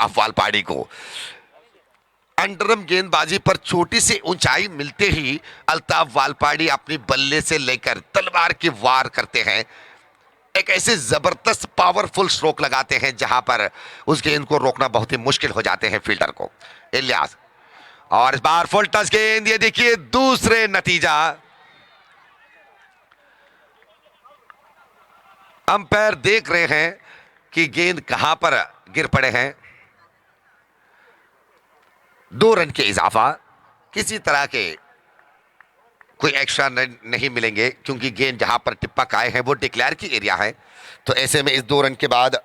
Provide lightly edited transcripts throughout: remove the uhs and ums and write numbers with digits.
अल्ताफ वालपाड़ी को। अंडरम गेंदबाजी पर छोटी सी ऊंचाई मिलते ही अल्ताफ वालपाड़ी अपनी बल्ले से लेकर तलवार की वार करते हैं। एक ऐसे जबरदस्त पावरफुल स्ट्रोक लगाते हैं जहां पर उस गेंद को रोकना बहुत ही मुश्किल हो जाते हैं फील्डर को। इलियास, और इस बार फुल टच गेंद, ये देखिए दूसरे नतीजा। अंपायर देख रहे हैं कि गेंद कहां पर गिर पड़े हैं। 2 रन के इजाफा, किसी तरह के कोई एक्स्ट्रा रन नहीं मिलेंगे क्योंकि गेंद जहां पर टिप्पा आए हैं वो डिक्लेयर की एरिया है। तो ऐसे में इस 2 रन के बाद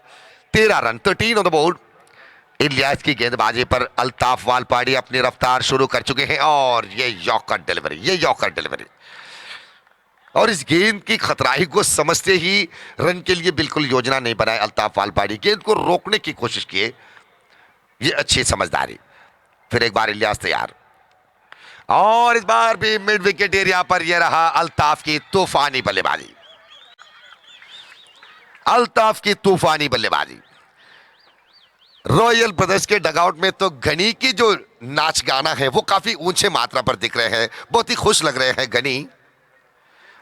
13 run, 13 on the board. Ilyas की गेंदबाजी पर अल्ताफ वालपाड़ी अपनी रफ्तार शुरू कर चुके हैं और ये यॉर्कर डिलीवरी, और इस गेंद की खतराई को समझते ही रन के लिए बिल्कुल योजना नहीं बनाए अल्ताफ वालपाड़ी, गेंद को रोकने की कोशिश किए। ये अच्छी समझदारी। फिर एक बार इलियास तैयार, और इस बार भी मिड विकेट एरिया पर यह रहा अल्ताफ की तूफानी बल्लेबाजी। रॉयल ब्रदर्स के डगआउट में तो गनी की जो नाच गाना है वो काफी ऊंचे मात्रा पर दिख रहे हैं, बहुत ही खुश लग रहे हैं गनी।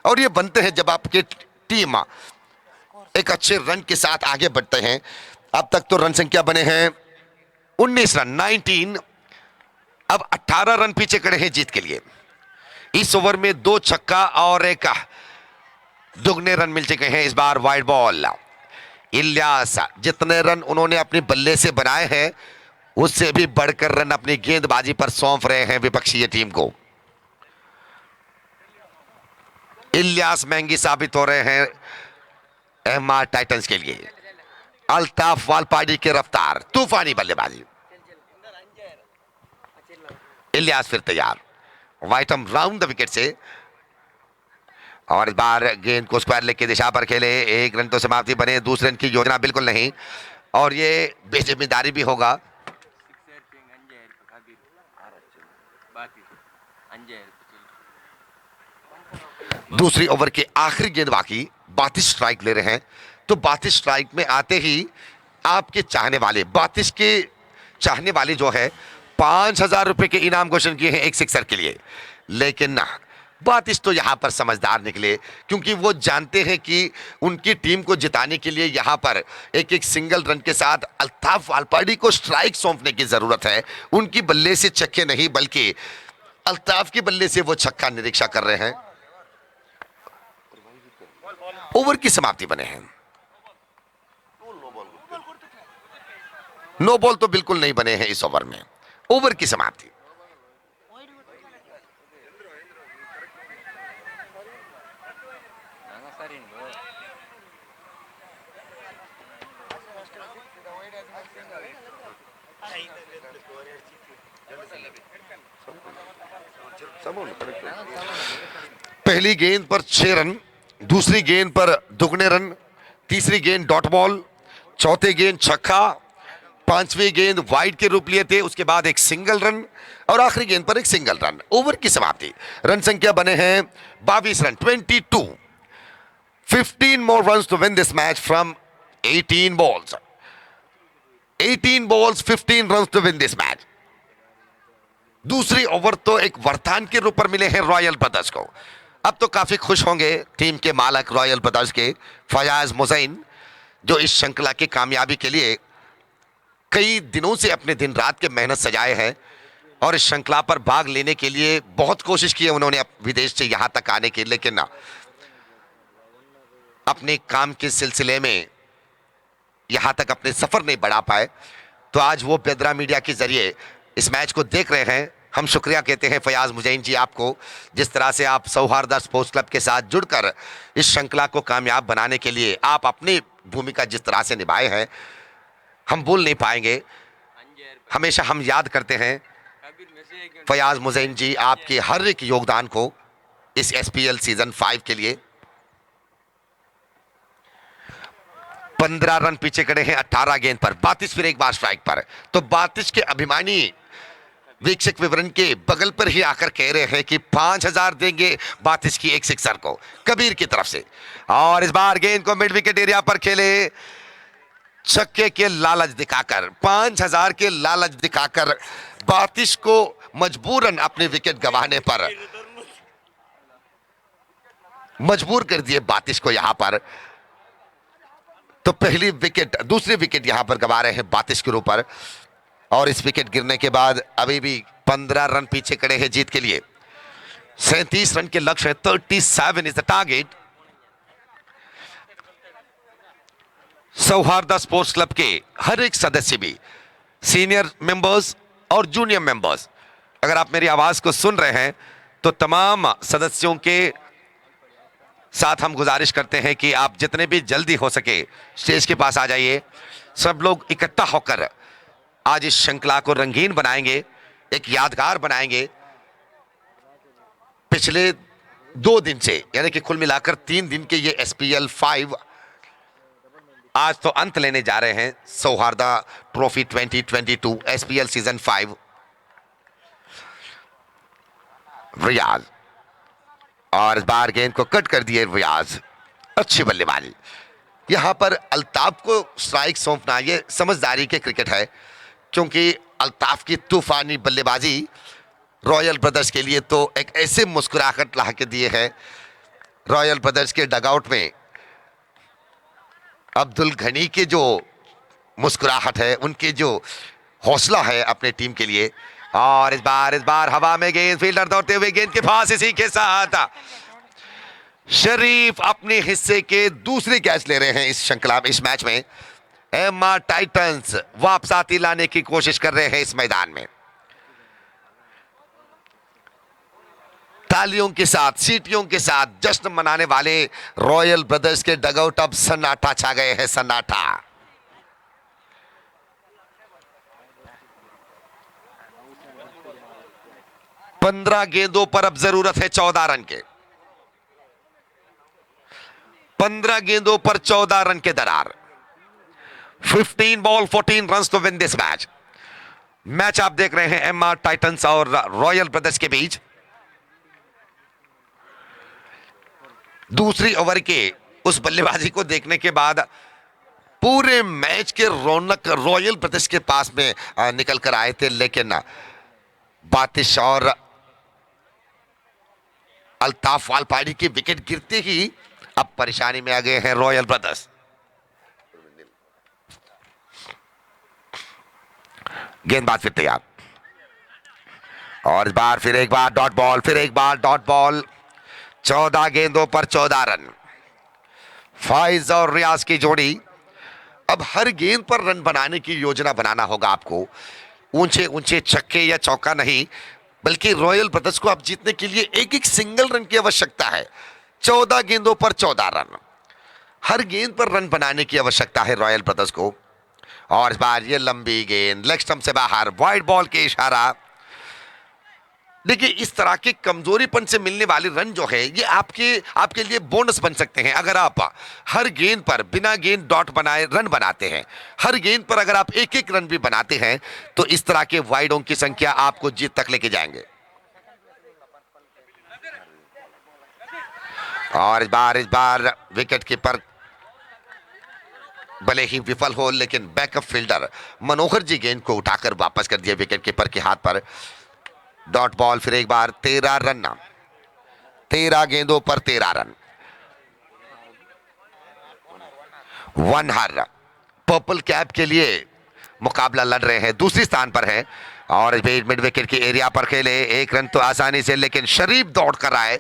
और ये बनते हैं जब आपकी टीम एक अच्छे रन के साथ आगे बढ़ते हैं। अब तक तो रन संख्या बने हैं 19 रन, 19। अब 18 रन पीछे खड़े हैं जीत के लिए। इस ओवर में 2 छक्का और एक दुगने रन मिल चुके हैं। इस बार वाइड बॉल। इलियास जितने रन उन्होंने अपने बल्ले से बनाए हैं उससे भी बढ़कर रन अपनी गेंदबाजी पर सौंप रहे हैं विपक्षीय टीम को। इलियास महंगी साबित हो रहे हैं एमआर टाइटंस के लिए। अल्ताफ वालपाड़ी की रफ्तार, तूफानी बल्लेबाजी। इलियास फिर तैयार, वाइटम राउंड द विकेट से, और इस बार गेंद को स्क्वायर लेग की दिशा पर खेले। 1 रन तो समाप्ति बने, दूसरे रन की योजना बिल्कुल नहीं, और ये बेजिम्मेदारी भी होगा। दूसरी ओवर के आखिरी गेंद बाकी, 32 स्ट्राइक ले रहे हैं। तो 32 स्ट्राइक में आते ही आपके चाहने वाले, 32 के चाहने वाले जो है 5,000 रुपए के इनाम घोषण किए हैं एक सिक्सर के लिए। लेकिन ना, 32 तो यहां पर समझदार निकले क्योंकि वो जानते हैं कि उनकी टीम को जिताने के लिए यहां पर एक एक सिंगल रन के साथ अल्ताफ वालपाड़ी को स्ट्राइक सौंपने की जरूरत है। उनकी बल्ले से छक्के नहीं बल्कि अल्ताफ की बल्ले से वो छक्का निरीक्षा कर रहे हैं। ओवर की समाप्ति बने हैं। नो बॉल तो बिल्कुल नहीं बने हैं इस ओवर में। ओवर की समाप्ति। पहली गेंद पर 6 रन, दूसरी गेंद पर दुगने रन, तीसरी गेंद डॉट बॉल, चौथे गेंद छक्का, 5वीं गेंद वाइड के रूप लिए थे, उसके बाद एक सिंगल रन और आखिरी गेंद पर एक सिंगल रन। ओवर की समाप्ति। रन संख्या बने हैं 22 run, 22। 15 more runs to win this match from 18 balls. 18 balls, 15 runs to win this match. दूसरी ओवर तो एक वरदान के रूप पर मिले हैं रॉयल ब्रदर्स को। अब तो काफी खुश होंगे टीम के मालक रॉयल ब्रदर्स के फयाज मुजैन, जो इस श्रृंखला की कामयाबी के लिए कई दिनों से अपने दिन रात के मेहनत सजाए हैं और इस श्रृंखला पर भाग लेने के लिए बहुत कोशिश की है उन्होंने विदेश से यहां तक आने की, लेकिन अपने काम के सिलसिले में यहां तक अपने सफर नहीं बढ़ा पाए। तो आज वो बेदरा मीडिया के जरिए इस मैच को देख रहे हैं। हम शुक्रिया कहते हैं फयाज मुजैन जी आपको, जिस तरह से आप सौहार्दा स्पोर्ट्स क्लब के साथ जुड़कर इस श्रृंखला को कामयाब बनाने के लिए आप अपनी भूमिका जिस तरह से निभाए हैं, हम भूल नहीं पाएंगे। हमेशा हम याद करते हैं फयाज मुजैन जी आपके हर एक योगदान को इस एसपीएल सीजन 5 के लिए। 15 रन पीछे खड़े हैं 18 गेंद पर, 32 फिर एक बार स्ट्राइक पर। तो 32 के अभिमानी वीक्षक विवरण के बगल पर ही आकर कह रहे हैं कि 5,000 देंगे 32 की एक सिक्सर को कबीर की तरफ से। और इस बार गेंद को मिड विकेट एरिया पर खेले, छक्के के लालच दिखाकर, 5,000 के लालच दिखाकर बातिश को मजबूरन अपने विकेट गंवाने पर मजबूर कर दिए बातिश को यहां पर। तो पहली विकेट, दूसरी विकेट यहां पर गंवा रहे हैं बातिश के ऊपर। और इस विकेट गिरने के बाद अभी भी 15 रन पीछे खड़े हैं जीत के लिए। 37 रन के लक्ष्य है। 37 is the target. Sauharda sports club के हर एक सदस्य भी, सीनियर मेंबर्स और जूनियर मेंबर्स, अगर आप मेरी आवाज को सुन रहे हैं तो तमाम सदस्यों के साथ हम गुजारिश करते हैं कि आप जितने भी जल्दी हो सके स्टेज के पास आ जाइए। सब लोग इकट्ठा होकर आज इस श्रृंखला को रंगीन बनाएंगे, एक यादगार बनाएंगे। पिछले 2 दिन से, यानी कि कुल मिलाकर 3 दिन के ये SPL 5 आज तो अंत लेने जा रहे हैं। सौहार्दा ट्रॉफी 2022 SPL सीजन 5। रियाज, और इस बार गेंद को कट कर दिए रियाज। अच्छी बल्लेबाजी। यहां पर अल्ताफ को स्ट्राइक सौंपना यह समझदारी के क्रिकेट है, क्योंकि अल्ताफ की तूफानी बल्लेबाजी रॉयल ब्रदर्स के लिए तो एक ऐसे मुस्कुराहट ला के दिए है। रॉयल ब्रदर्स के डगआउट में अब्दुल घनी के जो मुस्कुराहट है, उनके जो हौसला है अपने टीम के लिए। और इस बार हवा में गेंद, फील्डर दौड़ते हुए गेंद के पास, इसी के साथ शरीफ अपने हिस्से के दूसरे कैच ले रहे हैं इस श्रृंखला में, इस मैच में। MR टाइटंस वापसाती लाने की कोशिश कर रहे हैं इस मैदान में। तालियों के साथ, सीटियों के साथ जश्न मनाने वाले रॉयल ब्रदर्स के डगआउट अब सन्नाटा छा गए हैं, सन्नाटा। पंद्रह गेंदों पर अब जरूरत है 14 रन के। 15 गेंदों पर 14 रन के दरार। 15 ball 14 run to win this match. Match आप देख रहे हैं MR टाइटंस और रॉयल ब्रदर्स के बीच। दूसरी ओवर के उस बल्लेबाजी को देखने के बाद पूरे मैच के रौनक रॉयल ब्रदर्स के पास में निकल कर आए थे, लेकिन बातिश और अल्ताफ वालपाड़ी की विकेट गिरते ही अब परेशानी में आ गए हैं रॉयल ब्रदर्स। गेंदबाज फिर तैयार, और इस बार फिर एक बार डॉट बॉल, फिर एक बार डॉट बॉल। 14 गेंदों पर 14 रन। फाइज और रियाज की जोड़ी। अब हर गेंद पर रन बनाने की योजना बनाना होगा आपको। ऊंचे ऊंचे छक्के या चौका नहीं, बल्कि रॉयल ब्रदर्स को अब जीतने के लिए एक एक सिंगल रन की आवश्यकता है। 14 गेंदों पर 14 रन। हर गेंद पर रन बनाने की आवश्यकता है रॉयल ब्रदर्स को। और इस बार ये लंबी गेंद लेग स्टंप से बाहर, वाइड बॉल के इशारा। देखिए, इस तरह के कमजोरीपन से मिलने वाले रन जो है, ये आपके लिए बोनस बन सकते हैं। अगर आप हर गेंद पर बिना गेंद डॉट बनाए रन बनाते हैं, हर गेंद पर अगर आप एक एक रन भी बनाते हैं, तो इस तरह के वाइडों की संख्या आपको जीत तक लेके जाएंगे। और इस बार विकेट कीपर भले ही विफल हो, लेकिन बैकअप फील्डर मनोहर जी गेंद को उठाकर वापस कर दिया विकेट कीपर के हाथ पर। डॉट बॉल, फिर एक बार 13 रन। 13 गेंदों पर 13 रन। 1 हार। पर्पल कैप के लिए मुकाबला लड़ रहे हैं, दूसरी स्थान पर है। और मिड विकेट के एरिया पर खेले, 1 रन तो आसानी से, लेकिन शरीफ दौड़ कर आए।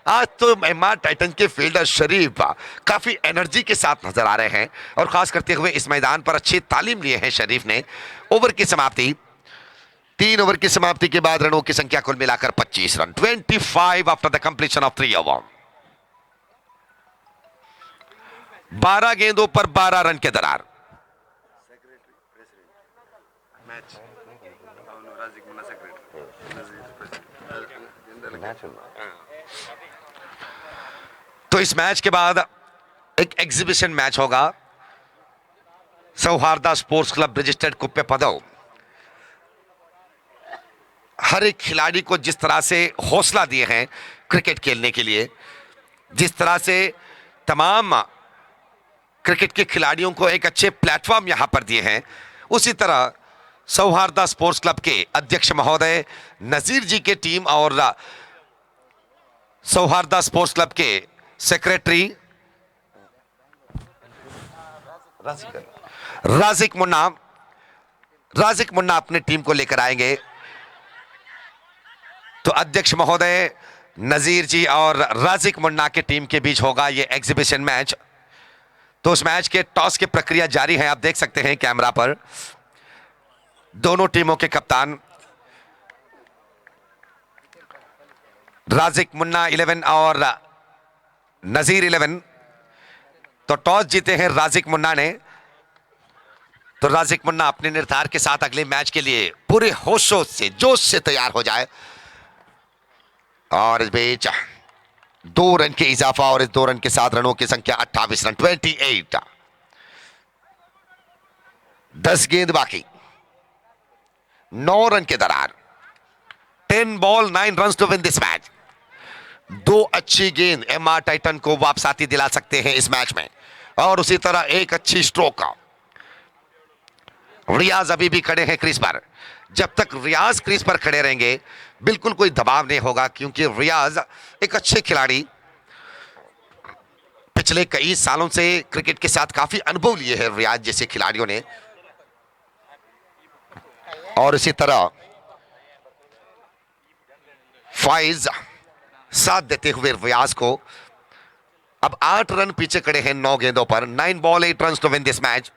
आज तो MR टाइटन के फील्डर शरीफ काफी एनर्जी के साथ नजर आ रहे हैं, और खास करते हुए इस मैदान पर अच्छी तालीम लिए हैं शरीफ ने। ओवर की समाप्ति, 3 ओवर की समाप्ति के बाद रनों की संख्या कुल मिलाकर 25 run. 25 after the completion of 3 over. 12 गेंदों पर 12 रन के दरार। तो इस मैच के बाद एक एग्जीबिशन मैच होगा। सौहार्दा स्पोर्ट्स क्लब रजिस्टर्ड कुप्पे पदव हर एक खिलाड़ी को जिस तरह से हौसला दिए हैं क्रिकेट खेलने के लिए, जिस तरह से तमाम क्रिकेट के खिलाड़ियों को एक अच्छे प्लेटफॉर्म यहां पर दिए हैं, उसी तरह सौहार्दा स्पोर्ट्स क्लब के अध्यक्ष महोदय नजीर जी के टीम और सौहार्दा स्पोर्ट्स क्लब के सेक्रेटरी राजिक मुन्ना अपनी टीम को लेकर आएंगे। तो अध्यक्ष महोदय नजीर जी और राजिक मुन्ना की टीम के बीच होगा यह एग्जीबिशन मैच। तो उस मैच के टॉस की प्रक्रिया जारी है, आप देख सकते हैं कैमरा पर दोनों टीमों के कप्तान राजिक मुन्ना 11 और नजीर 11। तो टॉस जीते हैं राजिक मुन्ना ने। तो राजिक मुन्ना अपने निर्धार के साथ अगले मैच के लिए पूरे होशों से जोश से तैयार हो जाए। और इस बीच 2 रन के इजाफा और इस 2 रन के साथ रनों की संख्या 28 रन 28। 10 गेंद बाकी, 9 रन के दरार, 10 ball 9 run to win this match. 2 अच्छी गेंद एमआर टाइटन को वापसाती दिला सकते हैं इस मैच में, और उसी तरह एक अच्छी स्ट्रोक का। रियाज अभी भी खड़े हैं क्रीज पर। जब तक रियाज क्रीज पर खड़े रहेंगे बिल्कुल कोई दबाव नहीं होगा, क्योंकि रियाज एक अच्छे खिलाड़ी, पिछले कई सालों से क्रिकेट के साथ काफी अनुभव लिए हैं रियाज जैसे खिलाड़ियों ने। और इसी तरह फाइज साथ देते हुए रियाज को। अब 8 रन पीछे खड़े हैं 9 गेंदों पर। 9 ball 8 run to win this match.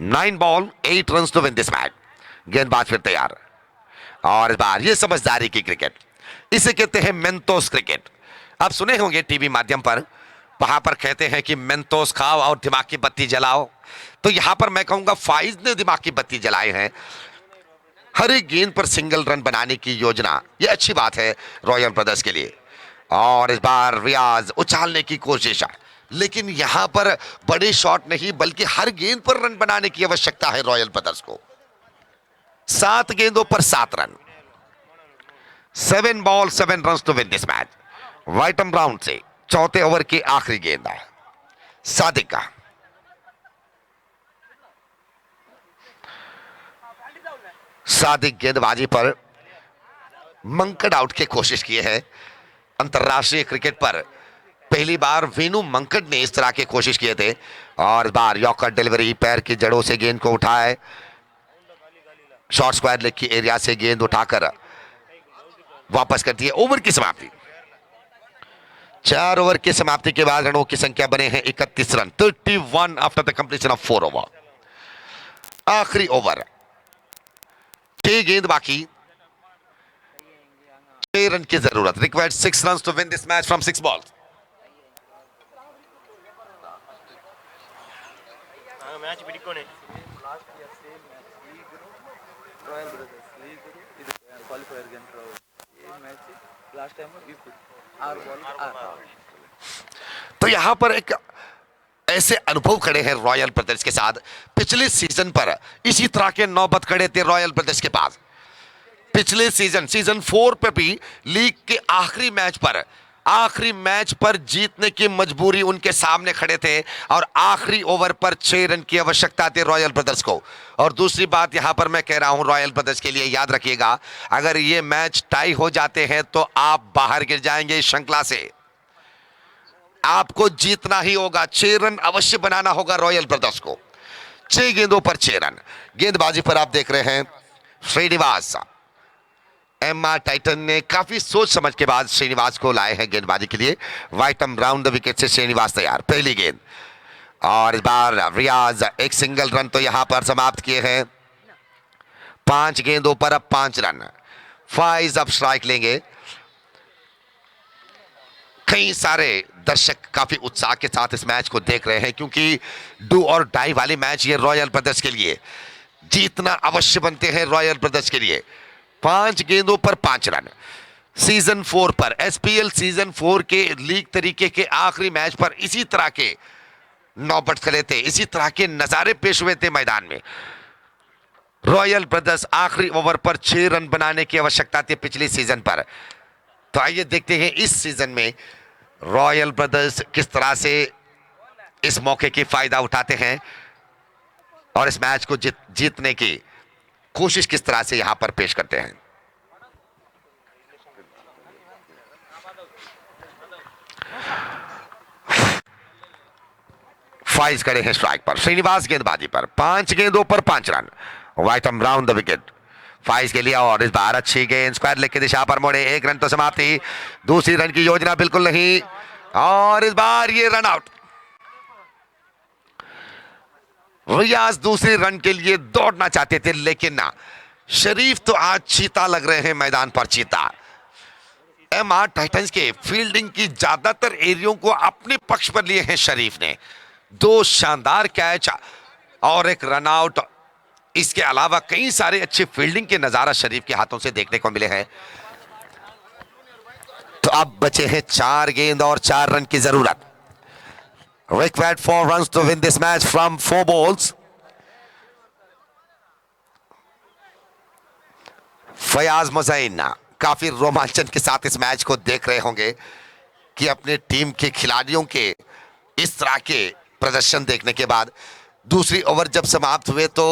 9 ball 8 run to win this match. गेंदबाज फिर तैयार, और इस बार ये समझदारी की क्रिकेट, इसे कहते हैं मेंतोस क्रिकेट। आप सुने होंगे टीवी माध्यम पर, वहां पर कहते हैं कि मेंतोस खाओ और दिमाग की बत्ती जलाओ। तो यहां पर मैं कहूंगा फाइज ने दिमाग की बत्ती जलाए हैं। हर एक गेंद पर सिंगल रन बनाने की योजना, यह अच्छी बात है रॉयल ब्रदर्स के लिए। और इस बार रियाज उछालने की कोशिश है, लेकिन यहां पर बड़े शॉट नहीं बल्कि हर गेंद पर रन बनाने की आवश्यकता है रॉयल ब्रदर्स को। 7 गेंदों पर 7 run. 7 ball 7 run to win this match. वाइटम राउंड से चौथे ओवर की आखिरी गेंद है सादिक का। सादिक गेंदबाजी पर मंकड आउट की कोशिश की है। अंतरराष्ट्रीय क्रिकेट पर पहली बार वेनु मंकड ने इस तरह की कोशिश किए थे, और इस बार यॉर्कर डिलीवरी पैर की जड़ों से गेंद को उठाए, शॉर्ट स्क्वायर लेग की एरिया से गेंद उठाकर वापस कर दिए। ओवर की समाप्ति। 4 ओवर की समाप्ति के बाद रनों की संख्या बने हैं 31 run. 31 after the completion of 4 over. आखिरी ओवर, 6 गेंद बाकी, 6 रन की जरूरत। Required 6 run to win this match from 6 balls. Match बिडिकोने ರಾಯಲ್ ಬ್ರದರ್ಸ್ ಲೀಗ್ ಇದು ಕ್ವಾಲಿಫೈಯರ್ ಗೆಂಟ್ರು ಈ match last time equal 6 ball 8। तो यहां पर एक ऐसे अनुभव खड़े हैं रॉयल ब्रदर्स के साथ। पिछले सीजन पर इसी तरह के नौबत खड़े थे रॉयल ब्रदर्स के पास। पिछले सीजन 4 पे भी लीग के आखिरी मैच पर जीतने की मजबूरी उनके सामने खड़े थे, और आखिरी ओवर पर 6 रन की आवश्यकता थी रॉयल ब्रदर्स को। और दूसरी बात यहां पर मैं कह रहा हूं रॉयल ब्रदर्स के लिए, याद रखिएगा, अगर ये मैच टाई हो जाते हैं तो आप बाहर गिर जाएंगे इस श्रृंखला से। आपको जीतना ही होगा, 6 रन अवश्य बनाना होगा रॉयल ब्रदर्स को। 6 गेंदों पर 6 रन। गेंदबाजी पर आप देख रहे हैं श्रीनिवास। एमआर टाइटन ने काफी सोच समझ के बाद श्रीनिवास को लाए हैं गेंदबाजी के लिए। वाइटम राउंड द विकेट से श्रीनिवास तैयार। पहली गेंद, और इस बार रियाज एक सिंगल रन तो यहां पर समाप्त किए हैं। 5 गेंदों पर अब 5 रन। फाइज अब स्ट्राइक लेंगे। कई सारे दर्शक काफी उत्साह के साथ इस मैच को देख रहे हैं, क्योंकि डू और डाई वाली मैच ये रॉयल ब्रदर्स के लिए जीतना अवश्य बनते हैं रॉयल ब्रदर्स के लिए। 5 गेंदों पर 5 रन। सीजन 4 पर, एसपीएल सीजन 4 के लीग तरीके के आखिरी मैच पर इसी तरह के नौबत खड़े थे, इसी तरह के नजारे पेश हुए थे मैदान में। रॉयल ब्रदर्स आखिरी ओवर पर 6 रन बनाने की आवश्यकता थी पिछले सीजन पर। तो आइए देखते हैं इस सीजन में रॉयल ब्रदर्स किस तरह से इस मौके की फायदा उठाते हैं और इस मैच को जीतने की कोशिश किस तरह से यहां पर पेश करते हैं। फाइज खड़े हैं स्ट्राइक पर, श्रीनिवास गेंदबाजी पर, 5 गेंदों पर 5 रन, वाइटम राउंड द विकेट फाइज के लिए। और इस बार अच्छी गेंद स्क्वायर लेग की दिशा पर मोड़े, 1 रन तो समाप्ति, दूसरी रन की योजना बिल्कुल नहीं, और इस बार ये रन आउट। रियाज दूसरी रन के लिए दौड़ना चाहते थे, लेकिन ना, शरीफ तो आज चीता लग रहे हैं मैदान पर, चीता। एमआर टाइटंस के फील्डिंग की ज्यादातर एरियो को अपने पक्ष पर लिए हैं शरीफ ने। 2 शानदार कैच और 1 रन आउट, इसके अलावा कई सारे अच्छे फील्डिंग के नजारा शरीफ के हाथों से देखने को मिले हैं। तो अब बचे हैं 4 गेंद और 4 रन की जरूरत। Required 4 runs to win this match from 4 balls. Fayaz मुज़ैन काफी रोमांचन के साथ इस मैच को देख रहे होंगे कि अपने टीम के खिलाड़ियों के इस तरह के प्रदर्शन देखने के बाद दूसरी ओवर जब समाप्त हुए तो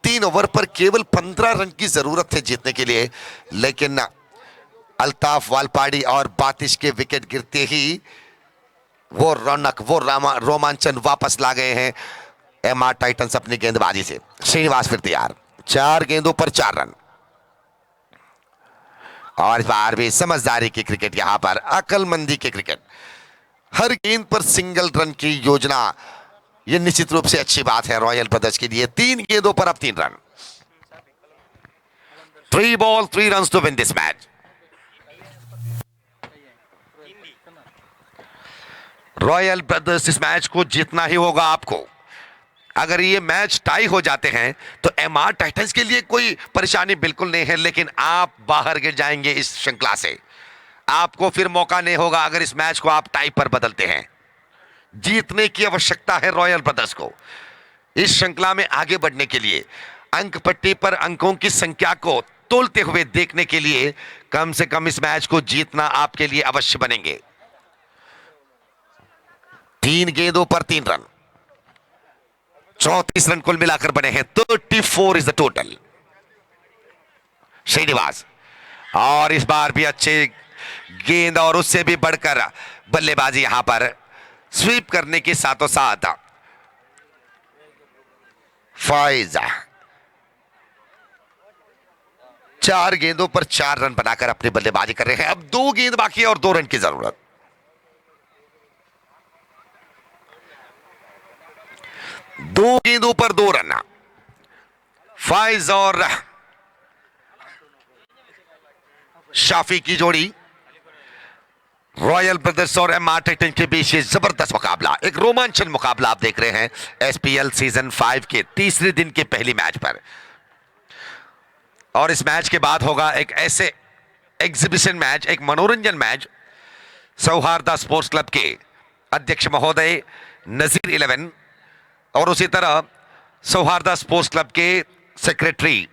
3 ओवर पर केवल 15 रन की जरूरत थी जीतने के लिए, लेकिन अल्ताफ वालपाड़ी और बातिश के विकेट गिरते ही वो रौनक, वो रोमांचन वापस ला गए हैं एमआर टाइटंस अपनी गेंदबाजी से। श्रीनिवास फिर तैयार, 4 गेंदों पर 4 रन, और इस बार भी समझदारी की क्रिकेट, यहां पर अकलमंदी के क्रिकेट, हर गेंद पर सिंगल रन की योजना, यह निश्चित रूप से अच्छी बात है रॉयल ब्रदर्स के लिए। 3 गेंदों पर अब 3 run, 3 balls 3 runs to win this match. Royal brothers इस मैच को जीतना ही होगा आपको। अगर ये मैच टाई हो जाते हैं तो एमआर टाइटंस के लिए कोई परेशानी बिल्कुल नहीं है, लेकिन आप बाहर गिर जाएंगे इस श्रृंखला से। आपको फिर मौका नहीं होगा अगर इस मैच को आप टाई पर बदलते हैं। जीतने की आवश्यकता है रॉयल ब्रदर्स को इस श्रृंखला में आगे बढ़ने के लिए। अंक पट्टी पर अंकों की संख्या को तोलते हुए देखने के लिए कम से कम इस मैच को जीतना आपके लिए अवश्य बनेंगे। 3 गेंदों पर 3 रन, 34 रन कुल मिलाकर बने हैं, 34 इज द टोटल। श्रीनिवास, और इस बार भी अच्छे गेंद और उससे भी बढ़कर बल्लेबाजी यहां पर स्वीप करने के साथों साथ फाइज 4 गेंदों पर 4 रन बनाकर अपनी बल्लेबाजी कर रहे हैं। अब 2 गेंद बाकी है और 2 रन की जरूरत। 2 गेंदों पर 2 रन, फाइज और शाफी की जोड़ी। रॉयल ब्रदर्स और एमआर टाइटन के बीच ये जबरदस्त मुकाबला, एक रोमांचन मुकाबला आप देख रहे हैं एसपीएल सीजन 5 के तीसरे दिन के पहली मैच पर। और इस मैच के बाद होगा एक ऐसे एग्जीबिशन मैच, एक मनोरंजन मैच। सौहार्दा स्पोर्ट्स क्लब के अध्यक्ष महोदय नजीर 11 और उसी तरह सौहार्दा स्पोर्ट्स क्लब के सेक्रेटरी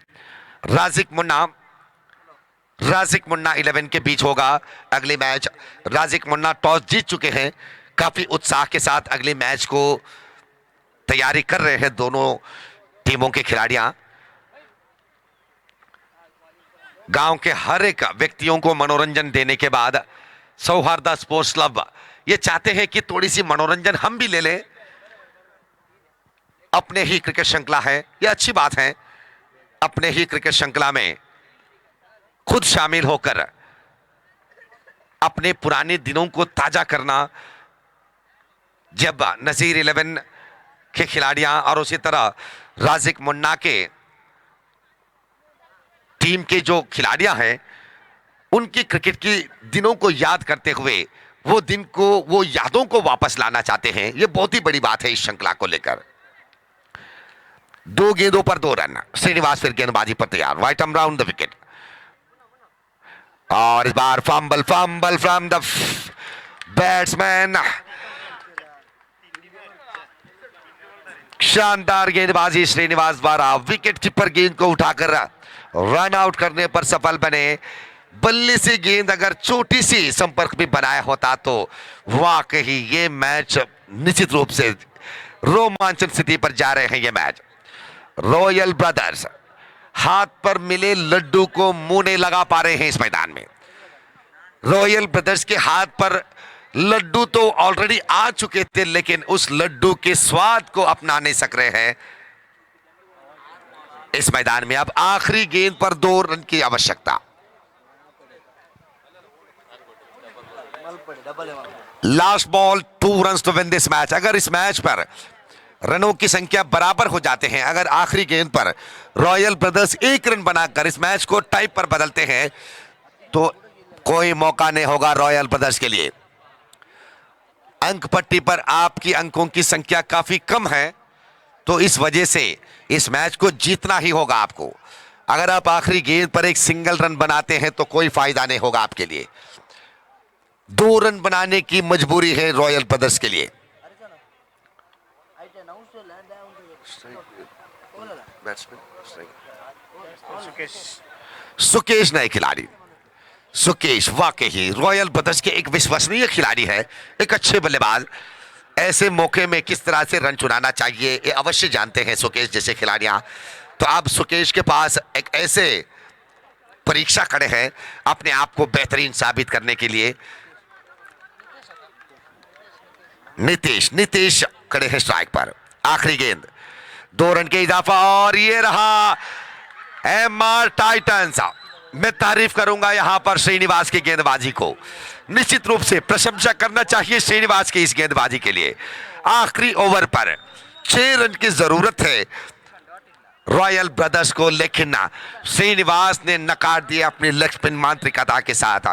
राजिक मुन्ना 11 के बीच होगा अगली मैच। राजिक मुन्ना टॉस जीत चुके हैं, काफी उत्साह के साथ अगले मैच को तैयारी कर रहे हैं दोनों टीमों के खिलाड़ियां। गांव के हर एक व्यक्तियों को मनोरंजन देने के बाद सौहार्दा स्पोर्ट्स क्लब ये चाहते हैं कि थोड़ी सी मनोरंजन हम भी ले लें। अपने ही क्रिकेट श्रृंखला है, यह अच्छी बात है। अपने ही क्रिकेट श्रृंखला में खुद शामिल होकर अपने पुराने दिनों को ताजा करना, जब नजीर 11 के खिलाड़ियां और उसी तरह राजिक मुन्ना के टीम के जो खिलाड़ियां हैं उनकी क्रिकेट की दिनों को याद करते हुए वो दिन को, वो यादों को वापस लाना चाहते हैं। यह बहुत ही बड़ी बात है इस श्रृंखला को लेकर। 2 गेंदों पर 2 रन, श्रीनिवास फिर गेंदबाजी पर तैयार, वाइटम राउंड द विकेट। और इस बार फंबल फ्रॉम द बैट्समैन, शानदार गेंदबाजी श्रीनिवास द्वारा विकेट कीपर गेंद को उठाकर रन आउट करने पर सफल बने। बल्ले से गेंद अगर छोटी सी संपर्क भी बनाया होता तो वाकई ये मैच निश्चित रूप से रोमांचक स्थिति पर जा रहे हैं ये मैच। रॉयल ब्रदर्स हाथ पर मिले लड्डू को मुंह नहीं लगा पा रहे हैं इस मैदान में। रॉयल ब्रदर्स के हाथ पर लड्डू तो ऑलरेडी आ चुके थे, लेकिन उस लड्डू के स्वाद को अपना नहीं सक रहे हैं इस मैदान में। अब आखिरी गेंद पर 2 रन की आवश्यकता। Last ball 2 run to win this match. अगर इस मैच पर रनों की संख्या बराबर हो जाते हैं, अगर आखिरी गेंद पर रॉयल ब्रदर्स 1 रन बनाकर इस मैच को टाई पर बदलते हैं, तो कोई मौका नहीं होगा रॉयल ब्रदर्स के लिए। अंक पट्टी पर आपकी अंकों की संख्या काफी कम है, तो इस वजह से इस मैच को जीतना ही होगा आपको। अगर आप आखिरी गेंद पर एक सिंगल रन बनाते हैं तो कोई फायदा नहीं होगा आपके लिए। 2 रन बनाने की मजबूरी है रॉयल ब्रदर्स के लिए। सुकेश नए खिलाड़ी। सुकेश वाकई रॉयल ब्रदर्स के एक विश्वसनीय खिलाड़ी है, एक अच्छे बल्लेबाज। ऐसे मौके में किस तरह से रन चुनाना चाहिए ये अवश्य जानते हैं सुकेश जैसे खिलाड़ियां। तो अब सुकेश के पास एक ऐसे परीक्षा खड़े हैं अपने आप को बेहतरीन साबित करने के लिए। नीतीश खड़े हैं स्ट्राइक पर। आखिरी गेंद 2 रन के इजाफा, और ये रहा एमआर टाइटंस। मैं तारीफ करूंगा यहां पर श्रीनिवास की गेंदबाजी को। निश्चित रूप से प्रशंसा करना चाहिए श्रीनिवास की इस गेंदबाजी के लिए। आखिरी ओवर पर 6 रन की जरूरत है रॉयल ब्रदर्स को, लेकिन श्रीनिवास ने नकार दिया अपनी लेग स्पिन मांत्रिकता के साथ।